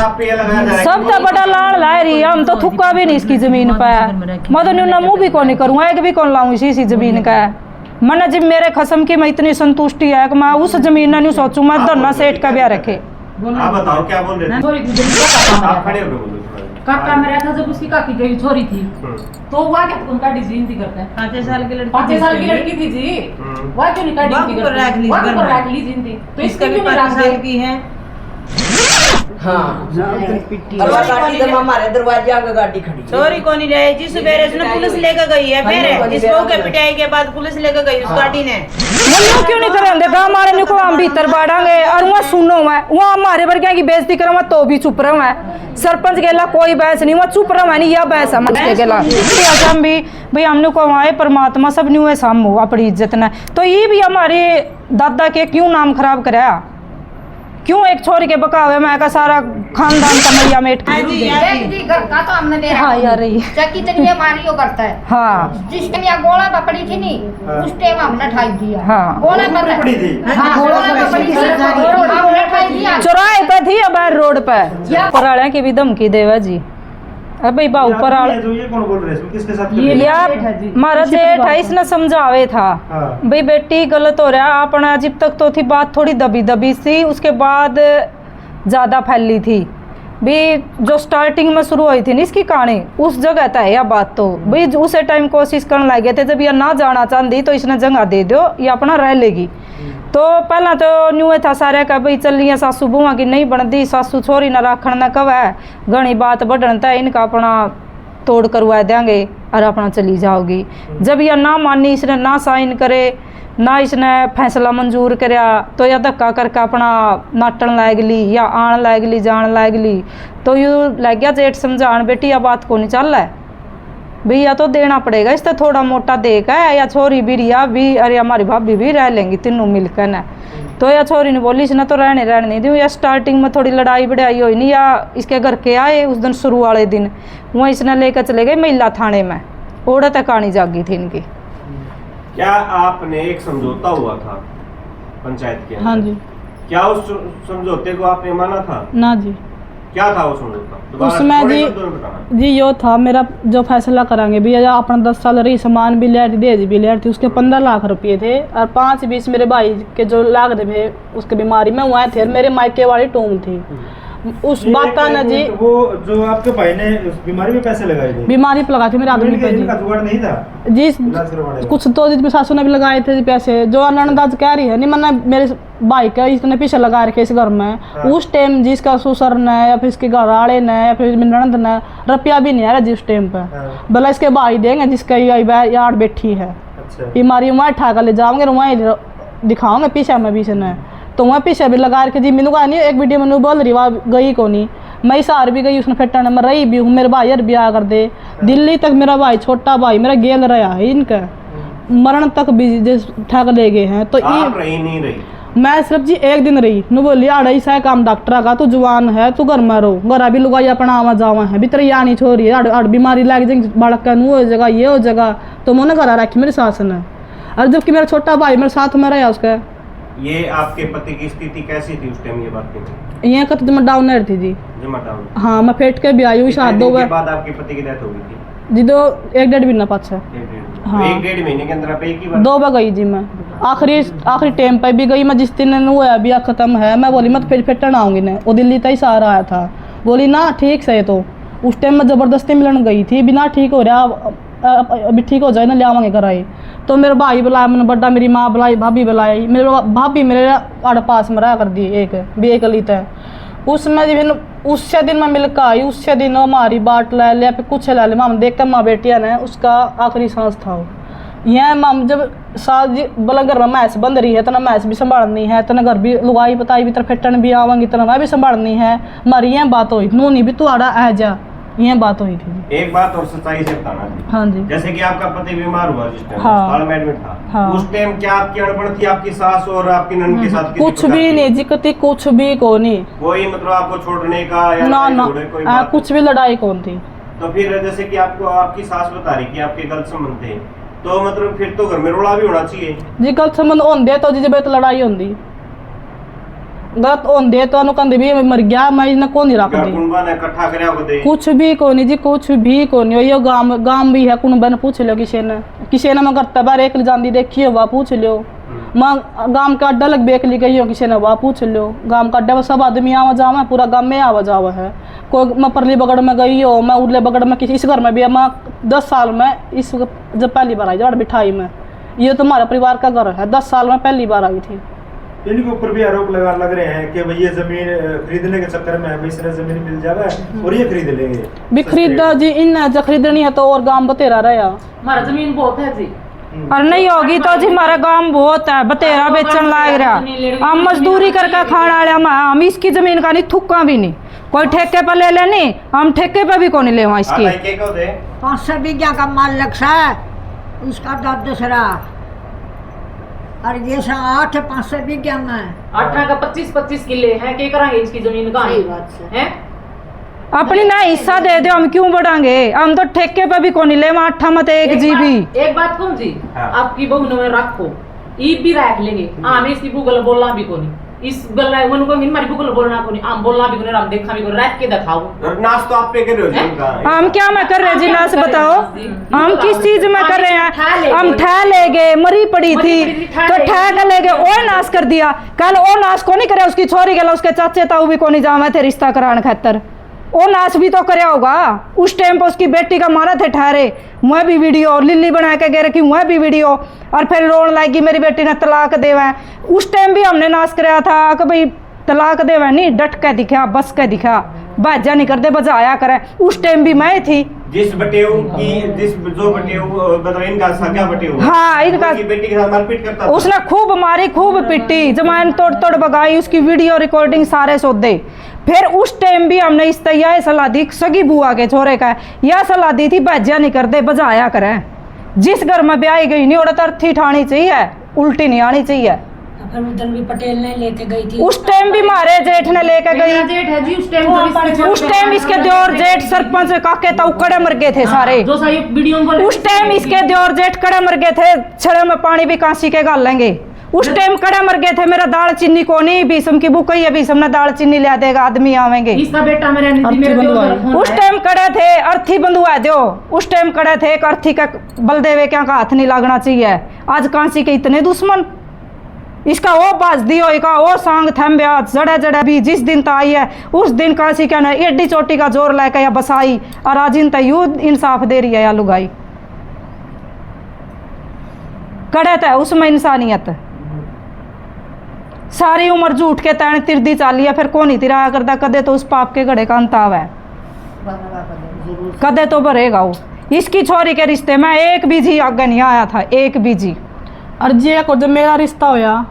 आप पे लगाया जा रहा है? सबसे बड़ा लाड़ ला रही है, हम तो थुक्का भी नहीं इसकी जमीन पे। मैं तो न्यूना मुँह भी कौन नहीं करूँगा, एक भी कौन लाऊं इसी जमीन का। मन जब मेरे खसम की मैं इतनी संतुष्टि है कि मैं उस जमीन नहीं सोचूं, मैं धरना सेठ का ब्याह रखे। आप बताओ क्या बोल रहे थे? आप खड़े होकर बोलो। काका मेरा था जब उसकी काकी गई छोरी थी तो वहाँ क्या उनका डिजीज करता है 5 साल की लड़की 5 साल की लड़की थी जी, वहाँ क्यों नहीं काटी रख ली जिंदगी, तो इसका भी 5 साल की है। हाँ गाड़ी तो हमारे दरवाजे आगे गाड़ी खड़ी चोरी को नहीं ले जिस बेरे उसने पुलिस लेकर गई है, फिर इसको के पिटाई के बाद पुलिस लेकर गई उस गाड़ी ने। वो क्यों नहीं करेंगे हमारे नुको हम भीतर बाढ़ांगे और वहाँ सुनो है वहाँ हमारे वर्ग की बेइज्जती करो तो भी चुप रहो है। सरपंच गेला कोई बहस नहीं, वहाँ चुप रहो है नहीं यह बहस है गेला हम भी भाई हमने को आए परमात्मा सब न्यू है साम हो अपनी इज्जत न, तो ये भी हमारे दादा के क्यों नाम खराब कराया, क्यों एक छोरी के बकावे में का सारा खानदान का मैया मेट का तो हमने देखा। हाँ यार कितनी बीमारी हो करता है। हाँ जिस टाइम यहाँ गोला पकड़ी थी नहीं उस टाइम हमने ठाई दिया। हाँ गोला पकड़ी थी, चौराहे पे थी अब रोड पे पराड़े की भी धमकी देवा जी। अब भाई बाऊ पराड़ ये कौन बोल रहे हैं? किसके साथ? हमारा जेठ है इसने समझावे था भाई बेटी गलत हो रहा अपना। जब तक तो थी बात थोड़ी दबी दबी सी, उसके बाद ज्यादा फैली थी भी जो स्टार्टिंग में शुरू हुई थी ना इसकी कहानी उस जगह तय है बात। तो भाई उसे टाइम कोशिश करने लगे थे जब ये ना जाना चाहती तो इसने जगह दे दो ये अपना रह लेगी। तो पहला तो न्यू था सारे का भाई चलिए सासू बुआ की नहीं बनती, सासू छोरी न राखण न कव है घनी बात बढ़नता इनका अपना तोड़ करवा देंगे और अपना चली जाओगी। जब यह ना मानी इसने ना साइन करे ना इसने फैसला मंजूर कराया तो यह धक्का करके अपना नाटन लाग ली या आन लाग ली जान लाग ली। तो यू लग गया जेठ समझान बेटी यह बात को नहीं चल रहा है भैया तो देना पड़ेगा इससे थोड़ा मोटा देगा या छोरी भी रिया भी अरे हमारी भाभी भी रह लेंगी तीनों मिलकर न। तो या छोरी ने बोली इसने तो रहने नहीं दी या स्टार्टिंग में थोड़ी लड़ाई बढ़ाई हुई नहीं या इसके घर के आए उस दिन शुरू वाले दिन वहाँ इसने लेकर चले गए महिला थाने में ओढ़ तक कहानी जागी थी इनकी। क्या आपने एक समझौता हुआ था पंचायत के? हाँ जी। क्या उस समझौते को आपने माना था? ना जी। क्या था वो समझौता? उसमें जी यो था मेरा जो फैसला करांगे भैया अपना 10 साल रही सामान भी ले दे भी ले थी उसके 15 लाख रुपए थे और 5-20 मेरे भाई के जो लाग थे उसके बीमारी में वहाँ थे मेरे मायके वाली टूम थी उस बात का ना जी। वो जो आपके भाई ने उस बीमारी में पैसे लगाए थे? बीमारी पे लगाए थे मेरे आदमी पे जी। जुगाड़ नहीं था जी कुछ तो जी सासू ने भी लगाए थे पैसे जो ननदाज कह रही है नहीं मैंने मेरे भाई का इसने पीछे लगा रखे इस घर में। उस टाइम जिसका ससुर ने या फिर इसके घर वाले ने या फिर ननद ने रुपया भी नहीं आ रहा जी उस टाइम पे भला इसके भाई देंगे जिसका यार बैठी है बीमारी वहाँ ठा कर ले जाओगे वहाँ दिखाओगे पीछे में भी इसने तो वहाँ पीछे भी लगा रखे जी मैंने कहा नहीं एक वीडियो मैंने बोल रही वहाँ गई को नहीं मैं सार भी गई उसने फिटने में रही भी हूँ मेरे भाई यार ब्याह कर दे दिल्ली तक मेरा भाई छोटा भाई मेरा गेल रहा है इनका मरण तक भी ठग ले गए हैं। तो आप रही नहीं रही? मैं सिर्फ जी एक दिन रही नु बोली अढ़ाई सा काम डॉक्टर का तू जवान है तू घर में रहो घर भी लुगाई अपना आवा जावा है भीतर या नहीं छोड़ी है बीमारी लग जाएगी बालक का हो जाएगा ये हो जाएगा तो मैंने घर रखी मेरी सास ने और जबकि मेरा छोटा भाई मेरे साथ में रहा उसका। ये आपके पति की स्थिति कैसी थी उस टाइम? ये बात नहीं यहाँ का तो डाउनर थी जी। हाँ मैं फेट के भी आई हुई शादी के बाद आपके पति की डेथ हो गई थी जी? 1-1.5 महीना पाछा। हाँ 1-1.5 महीने के अंदर आप एक ही बार 2 बार गई जी मैं आखिरी टाइम पे भी गई मैं जिस दिन हुआ ब्याह खत्म है मैं बोली मत फिर फिटन आऊंगी ना वो दिल्ली तक सारा आया था बोली ना ठीक से तो उस टाइम मैं जबरदस्ती मिलन गई थी बिना ठीक हो रहा अभी ठीक हो जाए ना ले आवांगे घर आए तो मेरा भाई बुलाया मैंने बड़ा मेरी माँ बुलाई भाभी बुलाई मेरे भाभी मेरे आड़ पास में रहा कर दी एक भी एक गली है उसमें जब उससे दिन मैं मिलकर आई उससे दिन हमारी बाट ले लिया फिर कुछ ले लिया माम देख कर माँ बेटिया ने उसका आखिरी सांस था यह माम जब साल जी बोला घर में मैस बंद रही है तना मैस भी संभालनी है तना घर भी लुगाई बताई भी तरह फिटन भी आवांगी तना मैं भी संभालनी है हमारी यह बात हुई नू नहीं भी तू आड़ा आ जा यह बात हुई थी। एक बात और सच्चाई से बताना जी। हाँ जी। जैसे कि आपका पति बीमार हुआ जिस टाइम हाँ। में एडमिट था हाँ। उस टाइम क्या आपकी अड़बड़ थी आपकी सास और आपकी ननद के साथ? कुछ भी नहीं जी कति कुछ भी को नहीं कोई मतलब आपको छोड़ने का या ना कुछ भी लड़ाई कौन थी। तो फिर जैसे कि आपको आपकी सास बता रही कि आपके गलत संबंध थे तो मतलब फिर तो घर में रोड़ा भी होना चाहिए जी गलत संबंध होंगे तो जी जब लड़ाई होंगी गलत होंदे तो अनु कहंदे भी मर गया मैं इन्हें को नहीं रख दी कुंबा ने इकट्ठा करया को दे कुछ भी को नहीं जी, कुछ भी को नहीं। यो गांव भी है कुनबा ने पूछ लो किसी ने मैं करता बार एक जांदी देखी हो वह पूछ लो। मैं गांव का अड्डा लग बेक ली गई हो किसी ने वह पूछ लो। गांव का अड्डा में सब आदमी आवा जावा, पूरा गांव में आवा जावा है। कोई मैं परली बगड़ में गई हो, मैं उरले बगड़ में किसी इस घर में भी मैं 10 साल में इस जब पहली बार आई जब बिठाई में, ये तो हमारा परिवार का घर है, 10 साल में पहली बार आई थी। इनके ऊपर भी आरोप लग रहे हैं कि भाई ये जमीन खरीदने के चक्कर में भाई इसने जमीन मिल जावे और ये खरीद लेंगे भी खरीदा जी, इन जब खरीदनी है तो और गांव बतेरा रहा हमारा जमीन बहुत है जी। और नहीं होगी तो जी हमारा गांव बहुत है, बतेरा बेचन लाग रहा। हम मजदूरी करके खाने वाले हम इसकी जमीन का नहीं थुक्का भी नहीं, कोई ठेके पर ले लेनी, हम ठेके पर भी को नहीं लेवा इसकी। 500 बीघा का माल लक्ष्य है उसका 10 और ये 8 500 बीघा में 8 का 25-25 किले हैं, क्या करेंगे इसकी जमीन का है? अपनी ना हिस्सा दे दो, हम क्यों बढ़ाएंगे? हम तो ठेके पे भी को नहीं लेवा 8 मत 1 जीबी। एक बात कहूँ जी, हाँ। आपकी बहू ने रखो ईब भी रख लेंगे, हम इसकी गूगल बोलना भी को नहीं, इस गल मन को हमारी गूगल बोलना को नहीं, हम बोलना भी को नहीं, हम देखा भी को रख के दिखाओ। नाश तो आप पे कर रहे हो जी। हम क्या मैं कर रहे जी, नाश बताओ हम किस चीज में कर रहे हैं? हम ठह ले गए, मरी पड़ी थी तो ठह कर ले गए, और नाश कर दिया। कल वो नाश को नहीं करे, उसकी छोरी गला उसके चाचे ताऊ भी को नहीं जावे थे रिश्ता कराने खातर, वो नाश भी तो करया होगा। उस टाइम पर उसकी बेटी का मारा थे ठहरे, मैं भी वीडियो लिल्ली बना के गे रखी, मैं भी वीडियो, और फिर रोन लाएगी मेरी बेटी ने तलाक देवे। उस टाइम भी हमने नाश कराया था कि भाई तलाक देवे नहीं, डट के दिखा, बस के दिखा, बाजा नहीं करते बजाया करे। उस टाइम भी मैं थी जिस बटेऊ की जो बटेऊ मतलब इनका सगा बटेऊ, हाँ इनका बेटी के साथ मारपीट करता था। उसने खूब मारी, खूब पिटी, जमाइन तोड़ तोड़ बगाई, उसकी वीडियो रिकॉर्डिंग सारे सौदे। फिर उस टाइम भी हमने इस तैयार सलाह दी, सगी बुआ के छोरे का यह सलाह दी थी, बाजा नहीं करते बजाया करें। जिस घर में ब्याह गई नहीं और अर्थी ठानी चाहिए, उल्टी नहीं आनी चाहिए। उधर भी पटेल ने लेके गई थी, उस टाइम भी मारे जेठ ने लेके गई, जेठ है जी, उस टाइम इसके दियोर जेठ सरपंच काके ताऊ कड़े मर गए थे सारे। जो सारी वीडियो उस टाइम इसके दियोर जेठ कड़े मर गए थे, छड़े में पानी भी कांसी के गाल लेंगे। उस टाइम कड़े मर गए थे, मेरा दाल चीनी को नहीं, बीसम की बुक है, बीसम ने दाल चीनी ले देगा, आदमी आवेंगे। इसका बेटा मेरे उस टाइम कड़े थे, अर्थी बंधुआ दो, उस टाइम कड़े थे, एक अर्थी का बलदेवे क्या का हाथ नहीं लगना चाहिए। आज कांसी के इतने दुश्मन, इसका वो बाज दियो का वो सांग थम ब्याज जड़ा जड़ा भी जिस दिन तो आई है उस दिन कांसी क्या ना एड्डी चोटी का जोर लाके या बसाई, और आज इन तयू इंसाफ दे रही है या लुगाई। कड़े थे उसमें इंसानियत, सारी उम्र झूठ के तैन तिरदी चाली है, फिर कौन ही तिराया करता, कदे तो उस पाप के घड़े का अंताव है, कदे तो भरेगा वो। इसकी छोरी के रिश्ते में एक भी जी आगे नहीं आया था, एक भी जी। और जे को जब मेरा रिश्ता होया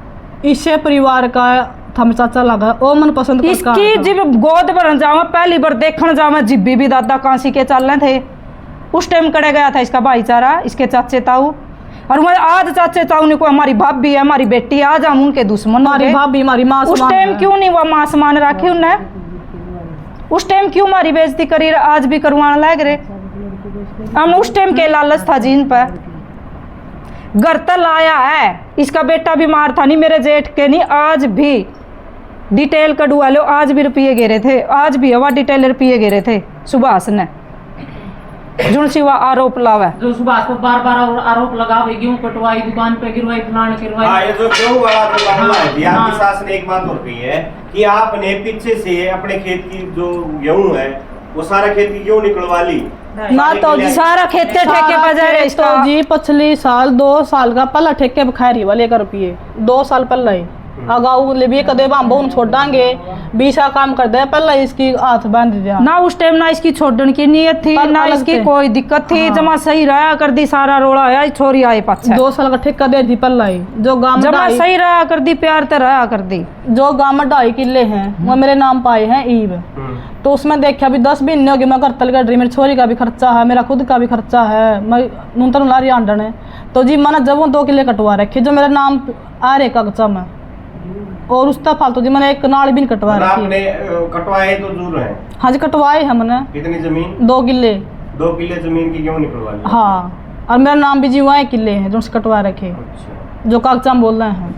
इससे परिवार का था चाचा लगा ओ मन पसंद इसकी जब गोद भरन जावा, पहली बार देखने जावा, जिब्बी भी दादा कांसी के चल रहे थे। उस टाइम कड़े गया था इसका भाईचारा, इसके चाचे ताऊ, और मैं आज चाचे ताऊ ने को हमारी भाभी है, हमारी बेटी है, आज हम उनके दुश्मन, हमारी भाभी हमारी माँ। उस टाइम क्यों नहीं वो मां समान रखी उन्हें? उस टाइम क्यों हमारी बेइज्जती करी, आज भी करवाने लग रहे। हमने उस टाइम के लालच था जीन पर, घर तल आया है, इसका बेटा बीमार था नहीं, मेरे जेठ के नहीं, आज भी डिटेल कड़ुआ लो, आज भी रुपये गिरे थे, आज भी हवा डिटेल रुपये गिरे थे सुभाष ने, जुन सिवा आरोप लावे, जो सुभाष को बार बार आरोप लगावे, गेहूं कटवाई, दुकान पे गिरवाई, फलाने करवाई। हाँ, ये जो गेहूं वाला तो मामला है जी, आपकी सास ने एक बात और कही है कि आपने पीछे से अपने खेत की जो गेहूं है वो सारा खेत की गेहूं निकलवा ली ना, तो सारा खेते ठेके पे जा रहे तो जी पिछले साल 2 साल का पहला ठेके पे खाई वाले कर रुपये 2 साल पहले ही अगाऊ ले भी कदे हम बहुन छोड़ांगे 20 का काम कर दे, पहले इसकी हाथ बांध दिया ना। उस टाइम ना इसकी छोड़ने की नियत थी, ना इसकी कोई दिक्कत थी। हाँ। जमा सही रहा कर दी, सारा रोड़ा आया, छोरी आए पाछे 2 साल का ठेका दे दी पहले ही, जो गांव जमा सही रहा कर दी, प्यार तो रहा कर दी। जो गांव में 2.5 किले हैं वो मेरे नाम पाए हैं ईब, तो उसमें देखा भी 10 महीने हो गए मैं करतल कर रही, मेरी छोरी का भी खर्चा है, मेरा खुद का भी खर्चा है, मैं नूतन लारी आंडन है, तो जी मैंने जब वो 2 किले कटवा रखे जो मेरा नाम आ रहे कागजा में, और उसका फालतू जी मैंने एक नाल भी नहीं कटवा रखी। आपने कटवाए तो दूर है? हाँ जी कटवाए हैं मैंने। कितनी जमीन? 2 किले। 2 किले जमीन की क्यों निकलवा ली? हाँ, और मेरा नाम भी जी वहाँ किले हैं जो कटवा रखे, जो कागजा में बोल रहे हैं।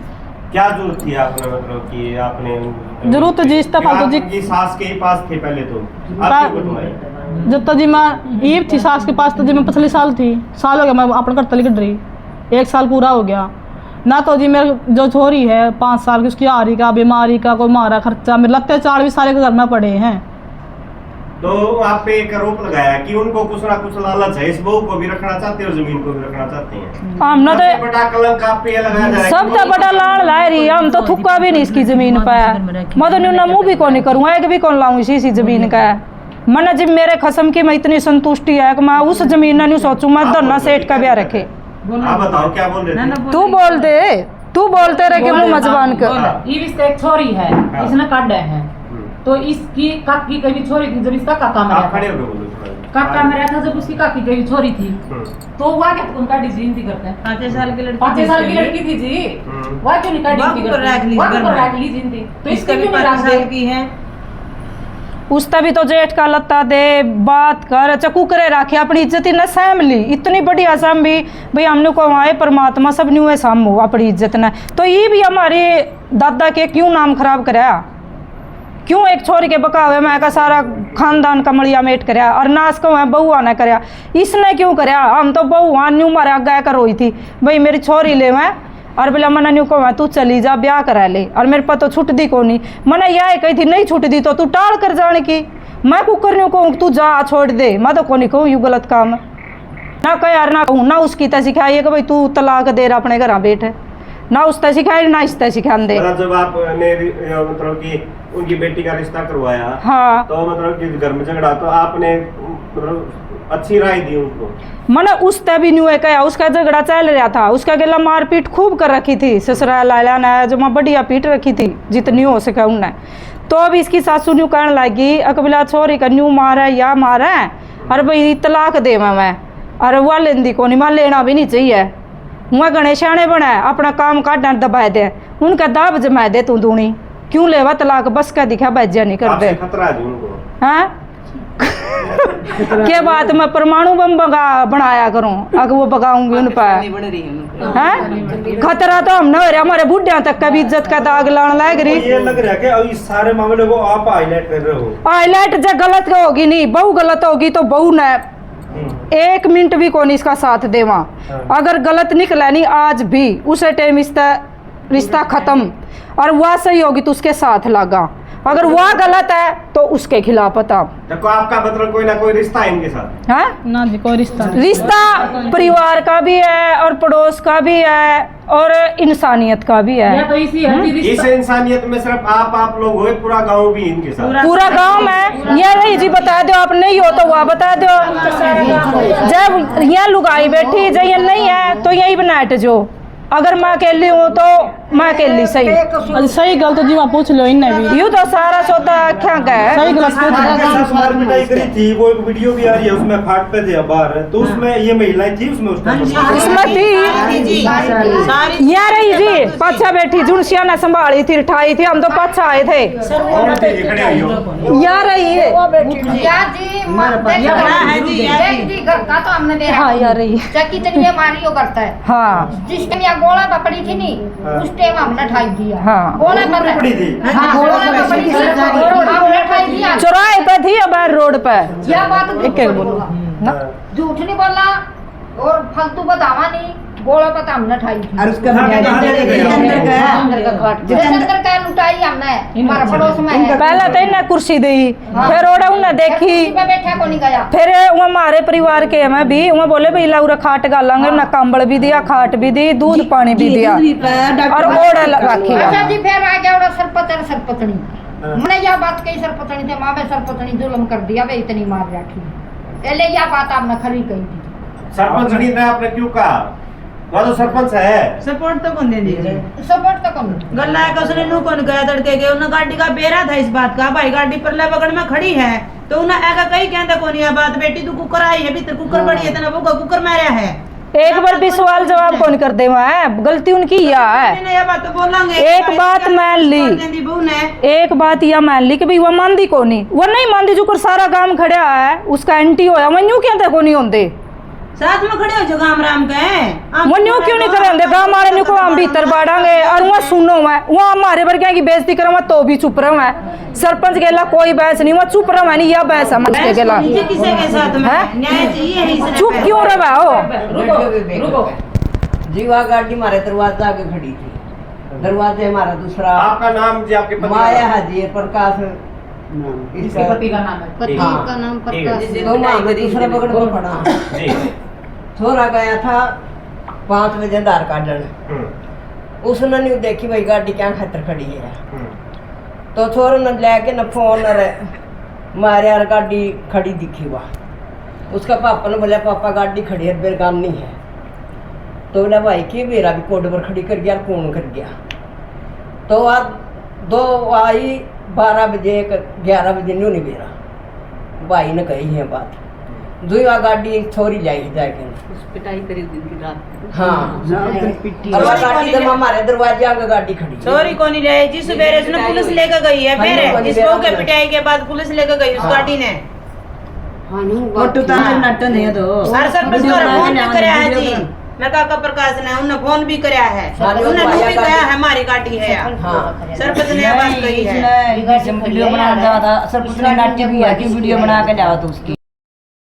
क्या जरूरत थी आपने, मतलब कि आपने जरूरत जी इस तरह फालतू जी आपकी सास के ही पास थे पहले तो आप क्यों बटवाई? जब तक जी मैं ईब थी सास के पास तो जी मैं पिछले साल थी, साल हो गया मैं अपने घर तली कट रही, 1 साल पूरा हो गया ना। तो जी मेरे जो छोरी है 5 साल की, उसकी आरी का बीमारी का कोई मारा खर्चा, मेरे लगते 4 भी सारे के घर में पड़े हैं। तो आप पे एक आरोप लगाया कि उनको कुछ ना कुछ लालच है, इस बहू को भी रखना चाहते हैं और जमीन को भी रखना चाहते हैं। हमने सबसे तो बड़ा कलंक आप पे लगाया जा रहा है कि सबसे बड़ा लाड़ ला रही है, हम तो थुक्का भी नहीं इसकी जमीन पे। मैं तो न्यूना मुंह भी कौन नहीं करूँगा, एक भी कौन लाऊं इसी जमीन का। मन जब मेरे खसम की मैं इतनी संतुष्टि है कि मैं उस जमीन ना नहीं सोचूं मैं धरना सेठ का ब्याह रखे। आप बताओ क्या बोल रहे थे? तू बोलते रहे कि मुंह मजबान कर। ये रिश्ते एक छोरी है, इसने काटे हैं, तो इसकी काकी की भी छोरी थी जब इसका काका मरा आप खड़े था। हो बोलो थोड़ा। काका मरा था जब उसकी काकी की भी छोरी थी, तो वह क्या उनका डिजीन थी करते हैं। 5 साल की लड़की 5 साल की लड़की थी जी, वह क्यों नहीं काटी थी रख ली जिन थी, तो इसका भी 5 साल की है। उसका भी तो जेठ का लत्ता दे बात कर चकू करे राखे अपनी इज्जत न सहम ली, इतनी बढ़िया सहम भी भाई हमने को आए परमात्मा सब न्यू है साम हो अपनी इज्जत न। तो ये भी हमारे दादा के क्यों नाम खराब कराया, क्यों एक छोरी के बकावे में का सारा खानदान का मलिया मेट कराया और नाश को है बहुआ ने कराया, इसने क्यों कराया? हम तो बहुआ न्यू मारे आगे कर रोई थी भाई मेरी छोरी ले मैं और बोला मना न्यू को तू चली जा ब्याह करा ले, और मेरे पास तो छुट दी को नहीं। मना यह कही थी नहीं छुट दी तो तू टाल कर जाने की, मैं कुकर न्यू कहूँ तू जा छोड़ दे, मैं तो को नहीं कहूँ यू गलत काम ना कह यार ना कहूँ ना उसकी तरह सिखाइए कि भाई तू तलाक दे रहा अपने घर बैठे, ना उस तरह सिखाए ना इस तरह सिखान दे। जब आपने मतलब कि उनकी बेटी का रिश्ता करवाया, हाँ तो मतलब कि घर में झगड़ा तो आपने मतलब अच्छी राय दी उनको? मैंने उस तय भी न्यू कहा, उसका झगड़ा चल रहा था, उसका गिला मारपीट खूब कर रखी थी ससुराल लाला ने, जो मैं बढ़िया पीट रखी थी जितनी हो सके उनने। तो अब इसकी सासू न्यू कहने लगी अकबिला छोरी का न्यू मारा या मारा और भाई तलाक दे मैं, और वह लेंदी को नहीं, मैं लेना भी नहीं चाहिए। वह गणेशाने बनाए अपना काम काटना दबा दे, उनका दाब जमा दे तू दूनी क्यों लेवा तलाक, बस का दिखा बैजा नहीं कर दे। खतरा है उनको। हाँ के बात मैं परमाणु बम बनाया करूं, अगर वो बगाऊंगी उन पर हैं? खतरा तो हम न हो रहा, हमारे बुढ़िया तक का भी इज्जत का दाग लाने लग रही। ये लग रहा है कि अब इस सारे मामले को आप हाईलाइट कर रहे हो। हाईलाइट जब गलत होगी नहीं, बहू गलत होगी तो बहू ने 1 मिनट भी कौन इसका साथ देवा, अगर गलत निकला नहीं आज भी उसे टाइम इसका रिश्ता खत्म, और वह सही होगी तो उसके साथ लगा, अगर वह गलत है तो उसके खिलाफ था। तो आपका मतलब कोई ना कोई रिश्ता है इनके साथ? हाँ ना जी कोई रिश्ता रिश्ता परिवार का भी है और पड़ोस का भी है और इंसानियत का भी है। या तो इसी है इस रिश्ता। इंसानियत में सिर्फ आप लोग हो, पूरा गांव भी इनके साथ? पूरा गांव में ये रही जी, बता दो आप नहीं हो तो वह बता दो, जब यहाँ लुगाई बैठी जब ये नहीं है तो यही बनाट जो, अगर मैं अकेली हूँ तो मैं अकेली सही सही गलत जी वहाँ पूछ लो इनने भी, यूँ तो सारा सोता क्या कहे सही गलत पूछ आपके साथ मार पिटाई करी थी, वो एक वीडियो भी आ रही है उसमें फाट पे थे बाहर, तो उसमें ये महिलाएं थी उसमें उस टाइम? इसमें थी यहाँ रही जी, पाछा बैठी जुनसिया ने संभाली थी उठाई थी, हम तो पाछा आए थे यहाँ रही है। का तो हमने देखा हाँ यार रही कितनी बीमारी करता है। हाँ जिस टाइम यहाँ गोला पकड़ी थी नहीं, उस टाइम हमने ठाई दिया। हाँ गोला पकड़ी थी। हाँ, गोला पकड़ी थी, हमने ठाई दिया। चौराहे पे थी अब रोड पे। यह बात झूठ एक एक नहीं बोलो। बोला, झूठ नहीं बोला और फालतू बतावा नहीं, गोला पता हमने ठाई थी। और उसका हाँ, अंदर का खाट अंदर का लुटाई हमने, हमारे पड़ोस में है। पहले तो इन्हें कुर्सी दी, फिर ओड़ा उन्हें देखी, कुर्सी पे बैठा को नहीं गया। फिर वो हमारे परिवार के में भी वो बोले भाई लाउरा खाट गालांगे ना, कंबल भी दिया, खाट भी दी, दूध पानी भी दिया और ओड़ा रखी। अच्छा जी फिर आ गया सरपतनी, मैंने यह बात कही सरपतनी थे, माँ सरपतनी जुल्म कर दिया वे इतनी मार रखी, पहले यह बात आपने खरी कही थी। सरपंच ने आपने क्यों कहा? वह तो सरपंच है। सपोर्ट तो कौन दे दी, सपोर्ट तो कम गल्ला है कसने नु कौन गया तड़के के, उन्हें गाड़ी का बेरा था इस बात का, भाई गाड़ी पर ले बगड़ में खड़ी है तो उन्हें ऐसा कहीं कहता कौन है बात, बेटी तू कुकर आई है भीतर, कुकर बड़ी है तना वो कुकर मारा है। एक बार भी सवाल जवाब कौन कर दे, वहाँ गलती उनकी या है। यह बात तो बोलेंगे, एक बात मान ली, एक बात यह मान ली कि भाई वह मानदी को नहीं, वो नहीं मानदी जो कर सारा काम खड़ा है उसका एंटी होया, मैं यूं कहते को नहीं होंगे साथ में खड़े हो जो गाम राम के वो न्यू क्यों नहीं करेंगे गाँव हमारे न्यू को हम भीतर बाढ़ांगे और वहाँ सुनो मैं वहाँ हमारे वर्ग की बेइज्जती करो तो भी चुप रहो है सरपंच के ला कोई बहस नहीं वहाँ चुप रहो है नहीं यह बहस है मंच के ला किसे के साथ में न्याय चाहिए ही चुप क्यों रहा हो रुको जीवा गाड़ी हमारे दरवाजा आगे खड़ी थी दरवाजे हमारा दूसरा आपका नाम जी, आपके पति का माया नाम? हाजी प्रकाश इसके पति का नाम है पति हाँ। का नाम ठीक है। प्रकाश तो माँ में दूसरा पकड़ को पड़ा जी। छोरा गया था 5 बजे आधार कार्ड हम्म, उसने नहीं देखी भाई गाड़ी क्या खतर खड़ी है हम्म, तो छोरे ने लेके न फोन मारे यार गाड़ी खड़ी दिखी वहाँ उसका पापा ने बोला पापा गाड़ी खड़ी है बेरगाम नहीं है तो बोला भाई की मेरा भी कोड पर खड़ी कर गया कौन कर गया तो आज 2 आई 12 बजे 11 बजे नहीं मेरा भाई ने कही है बात दुआ गाड़ी छोरी लाई जाके पिटाई करी दिन की रात हाँ और गाड़ी तो हमारे दरवाजे आगे गाड़ी खड़ी है। चोरी को नहीं रही जी सवेरे उसने पुलिस लेकर गई है फिर इस बहू के पिटाई के बाद पुलिस लेकर गई उस गाड़ी ने हर सरपंच को फोन भी कराया है जी मैं काका प्रकाश ने उन्हें फोन भी कराया है उन्हें भी कहा है हमारी गाड़ी है हाँ सरपंच ने बात कही है वीडियो बना सरपंच ने नाट्य भी है कि वीडियो बना के जाओ तो उसकी